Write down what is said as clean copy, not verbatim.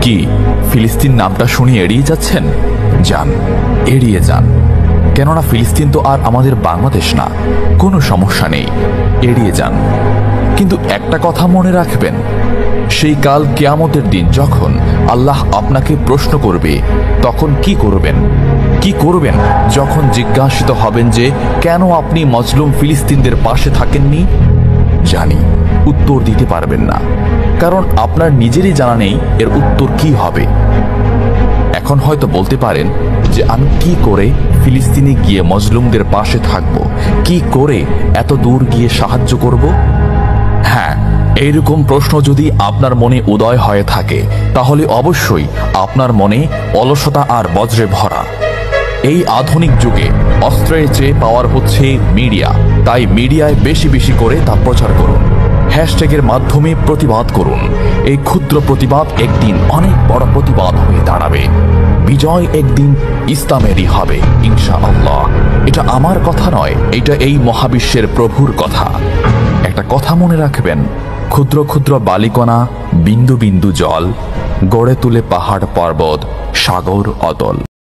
কি ফিলিস্তিন নামটা শুনে এড়িয়ে যাচ্ছেন? যান, এড়িয়ে যান। কেননা ফিলিস্তিন তো আর আমাদের বাংলাদেশ না। কোনো সমস্যা নেই, এড়িয়ে যান। কিন্তু একটা কথা মনে রাখবেন, সেই কাল কিয়ামতের দিন যখন আল্লাহ আপনাকে প্রশ্ন করবে, তখন কি করবেন? কি করবেন যখন জিজ্ঞাসিত হবেন যে কেন আপনি মজলুম ফিলিস্তিনদের পাশে থাকেননি? জানি উত্তর দিতে পারবেন না, কারণ আপনার নিজেরই জানা নেই এর উত্তর কি হবে। এখন হয়তো বলতে পারেন যে আমি কি করে ফিলিস্তিনে গিয়ে মজলুমদের পাশে থাকব, কি করে এত দূর গিয়ে সাহায্য করব? হ্যাঁ, এইরকম প্রশ্ন যদি আপনার মনে উদয় হয়ে থাকে, তাহলে অবশ্যই আপনার মনে অলসতা আর বজ্রে ভরা। এই আধুনিক যুগে অস্ত্রের চেয়ে পাওয়ার হচ্ছে মিডিয়া, তাই মিডিয়ায় বেশি বেশি করে তা প্রচার করুন। হ্যাশট্যাগের মাধ্যমে প্রতিবাদ করুন। এই ক্ষুদ্র প্রতিবাদ একদিন অনেক বড় প্রতিবাদ হয়ে দাঁড়াবে। বিজয় একদিন ইসলামেরই হবে ইনশাআল্লাহ। এটা আমার কথা নয়, এটা এই মহাবিশ্বের প্রভুর কথা। একটা কথা মনে রাখবেন, ক্ষুদ্র ক্ষুদ্র বালিকণা, বিন্দু বিন্দু জল গড়ে তুলে পাহাড় পর্বত, সাগর অতল।